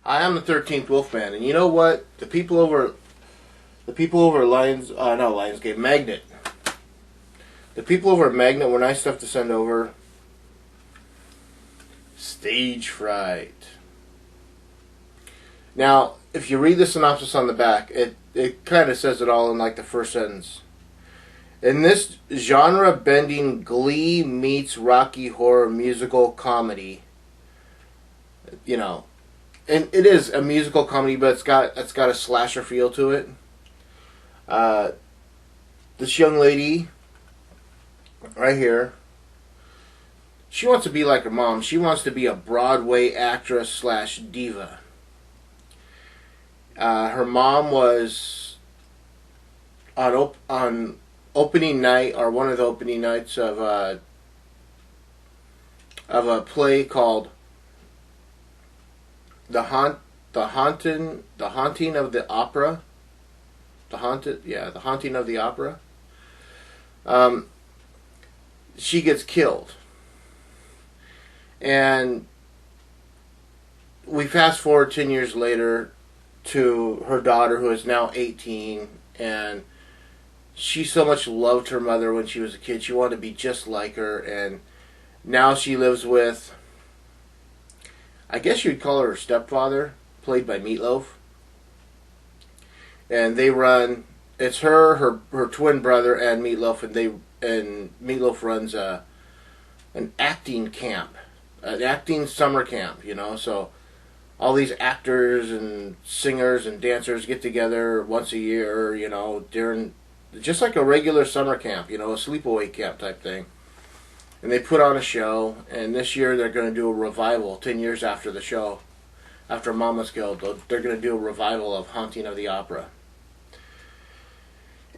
I am the 13th Wolfman, and you know what? The people over Lionsgate, Magnet. The people over at Magnet were nice enough to send over Stagefright. Now, if you read the synopsis on the back, it kind of says it all in like the first sentence. In this genre-bending Glee meets Rocky Horror musical comedy, you know, and it is a musical comedy, but it's got a slasher feel to it. This young lady, right here, she wants to be like her mom. She wants to be a Broadway actress / diva. Her mom was on opening night, or one of the opening nights of a play called The Haunting of the Opera. The Haunting of the Opera. She gets killed. And we fast forward 10 years later to her daughter, who is now 18, and she so much loved her mother when she was a kid. She wanted to be just like her, and now she lives with, I guess you'd call her stepfather, played by Meatloaf. And they run, it's her twin brother, and Meatloaf, and Meatloaf runs an acting camp, an acting summer camp, you know. So all these actors and singers and dancers get together once a year, you know, during just like a regular summer camp, you know, a sleepaway camp type thing. And they put on a show, and this year they're going to do a revival 10 years after the show. After Mama's killed, they're going to do a revival of Haunting of the Opera.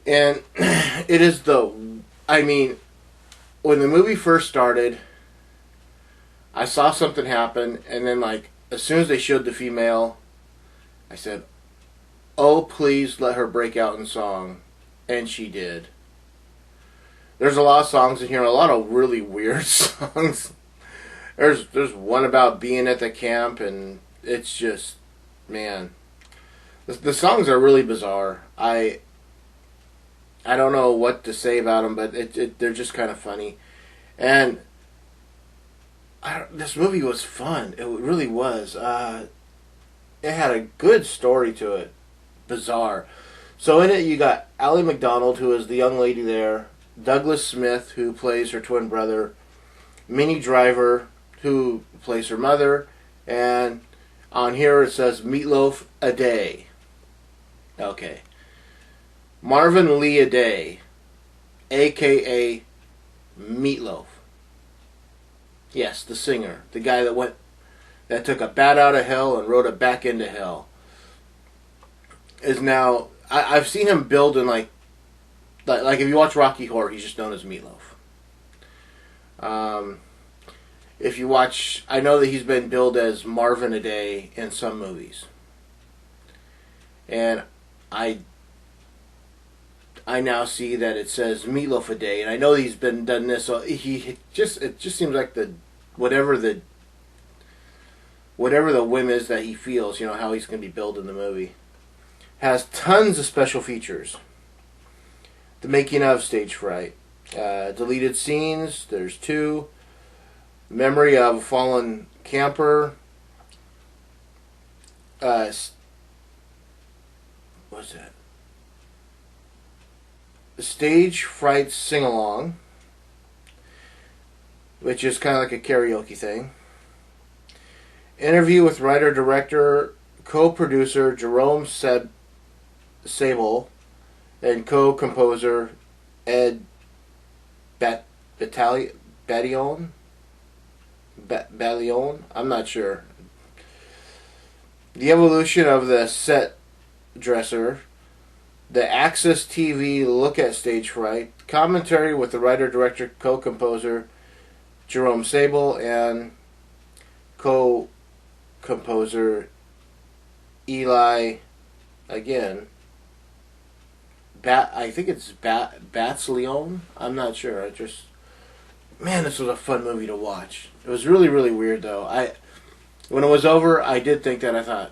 And it is when the movie first started, I saw something happen, and then like as soon as they showed the female, I said, "Oh, please let her break out in song," and she did. There's a lot of songs in here, a lot of really weird songs. There's one about being at the camp, and it's just, man, the songs are really bizarre. I don't know what to say about them, but they're just kind of funny. And this movie was fun. It really was. It had a good story to it. Bizarre. So in it, you got Allie Macdonald, who is the young lady there. Douglas Smith, who plays her twin brother. Minnie Driver, who plays her mother. And on here it says Meatloaf Aday. Okay. Marvin Lee Aday, a.k.a. Meatloaf. Yes, the singer. The guy that took a bat out of hell and rode it back into hell. Is now, I've seen him build in like if you watch Rocky Horror, he's just known as Meatloaf. If you watch, I know that he's been billed as Marvin Aday in some movies. And I now see that it says Meatloaf Aday, and I know he's been done this. So it just seems like whatever the whim is that he feels, you know, how he's going to be billed in the movie. Has tons of special features. The making of Stagefright, deleted scenes. There's 2. Memory of a fallen camper. What's that? Stagefright sing-along, which is kind of like a karaoke thing. Interview with writer-director, co-producer Jerome Sable, and co-composer Ed Battalion. I'm not sure. The evolution of the set dresser. The Access TV look at Stagefright. Commentary with the writer-director, co-composer Jerome Sable and co-composer Eli, again, I think it's Bats Leon. I'm not sure. Man, this was a fun movie to watch. It was really, really weird though. When it was over, I did think that. I thought,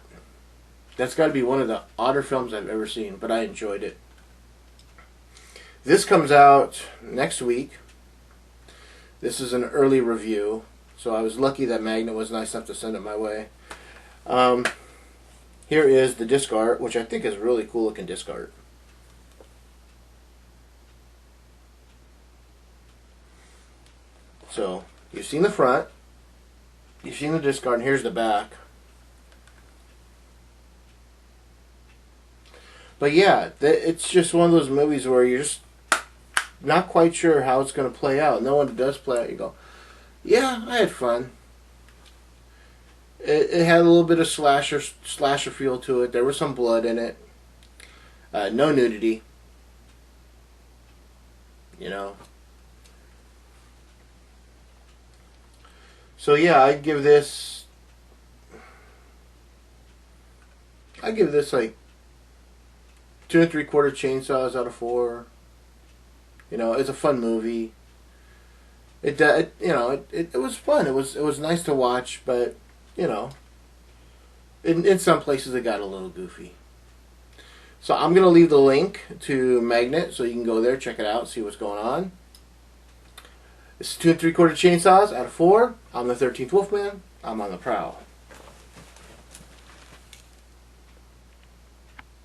That's got to be one of the odder films I've ever seen, but I enjoyed it. This comes out next week. This is an early review, so I was lucky that Magnet was nice enough to send it my way. Here is the disc art, which I think is really cool looking disc art. So, you've seen the front, you've seen the disc art, and here's the back. But yeah, it's just one of those movies where you're just not quite sure how it's going to play out. And then when it does play out, you go, yeah, I had fun. It had a little bit of slasher feel to it. There was some blood in it. No nudity. You know. So yeah, I'd give this like 2 3/4 chainsaws out of 4. You know, it's a fun movie. It was fun. It was nice to watch, but you know, in some places it got a little goofy. So I'm gonna leave the link to Magnet so you can go there, check it out, see what's going on. This is 2 3/4 chainsaws out of 4. I'm the 13th Wolfman. I'm on the prowl.